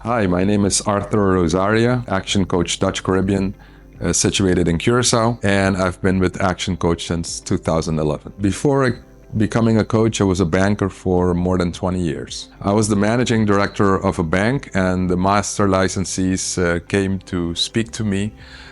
Hi, my name is Arthur Rosaria, ActionCOACH Dutch Caribbean, situated in Curaçao, and I've been with ActionCOACH since 2011. Before becoming a coach, I was a banker for more than 20 years. I was the managing director of a bank, and the master licensees came to speak to me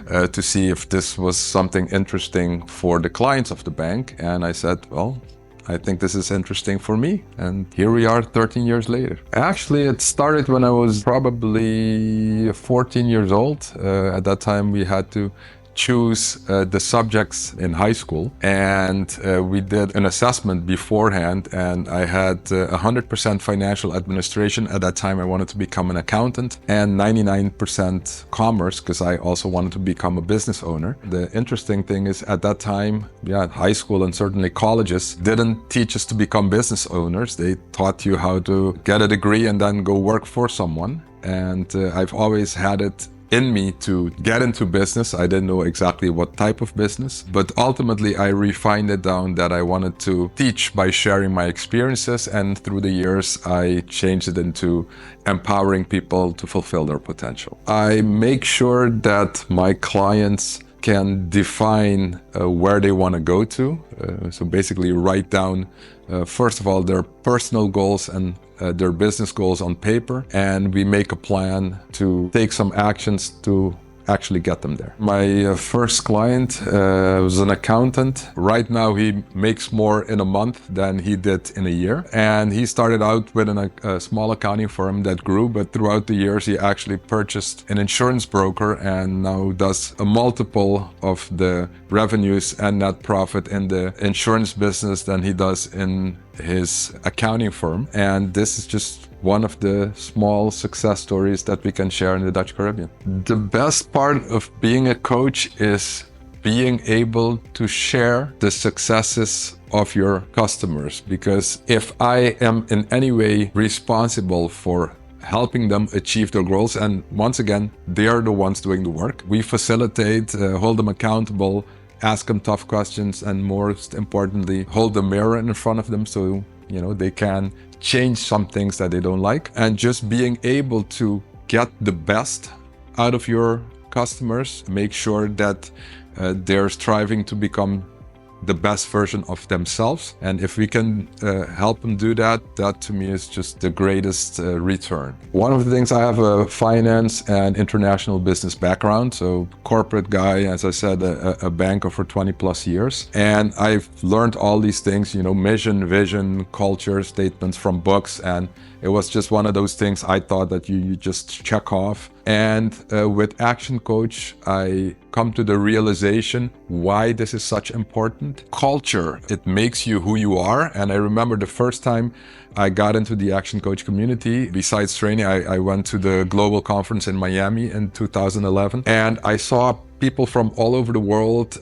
to see if this was something interesting for the clients of the bank. And I said, well, I think this is interesting for me. And here we are 13 years later. Actually, it started when I was probably 14 years old. At that time, we had to choose the subjects in high school, and we did an assessment beforehand, and I had 100% financial administration. At that time I wanted to become an accountant, and 99% commerce, because I also wanted to become a business owner. The interesting thing is, at that time, high school and certainly colleges didn't teach us to become business owners. They taught you how to get a degree and then go work for someone. And I've always had it in me to get into business. I didn't know exactly what type of business, but ultimately I refined it down that I wanted to teach by sharing my experiences, and through the years I changed it into empowering people to fulfill their potential. I make sure that my clients can define where they want to go to. So basically write down, first of all, their personal goals and their business goals on paper, and we make a plan to take some actions to actually get them there. My first client was an accountant. Right now he makes more in a month than he did in a year. And he started out with a small accounting firm that grew, but throughout the years he actually purchased an insurance broker and now does a multiple of the revenues and net profit in the insurance business than he does in his accounting firm. And this is just one of the small success stories that we can share in the Dutch Caribbean. The best part of being a coach is being able to share the successes of your customers, because if I am in any way responsible for helping them achieve their goals, and once again, they are the ones doing the work, we facilitate, hold them accountable, ask them tough questions, and most importantly, hold the mirror in front of them so they can change some things that they don't like. And just being able to get the best out of your customers, make sure that they're striving to become the best version of themselves. And if we can help them do that, that to me is just the greatest return. One of the things, I have a finance and international business background. So corporate guy, as I said, a banker for 20 plus years. And I've learned all these things, mission, vision, culture statements from books. And it was just one of those things I thought that you just check off. And with ActionCOACH, I come to the realization why this is such important. Culture, it makes you who you are. And I remember the first time I got into the ActionCOACH community, besides training, I went to the global conference in Miami in 2011. And I saw people from all over the world,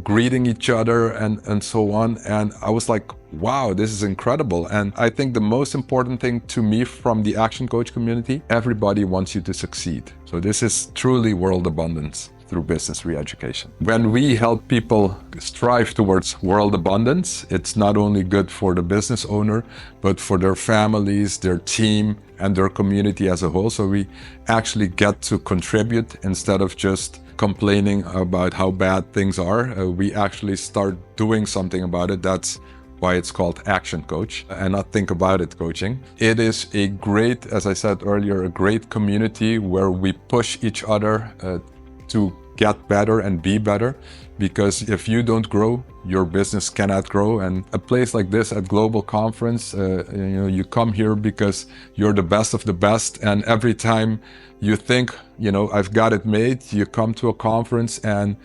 greeting each other and so on. And I was like, wow, this is incredible. And I think the most important thing to me from the ActionCOACH community, everybody wants you to succeed. So this is truly world abundance through business re-education. When we help people strive towards world abundance, it's not only good for the business owner, but for their families, their team, and their community as a whole. So we actually get to contribute instead of just complaining about how bad things are. We actually start doing something about it. That's why it's called ActionCOACH and not think about it coaching. It is a great, as I said earlier, a great community where we push each other to get better and be better, because if you don't grow, your business cannot grow. And a place like this at Global Conference, you come here because you're the best of the best, and every time you think, I've got it made, you come to a conference and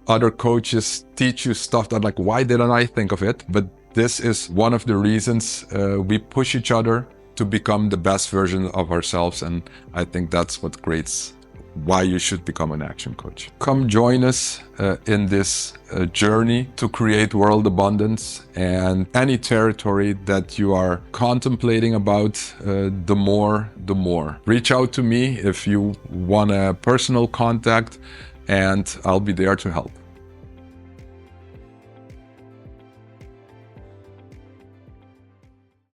other coaches teach you stuff that like, why didn't I think of it? But this is one of the reasons we push each other to become the best version of ourselves. And I think that's what creates why you should become an action coach. Come join us in this journey to create world abundance, and any territory that you are contemplating about, the more. Reach out to me if you want a personal contact, and I'll be there to help.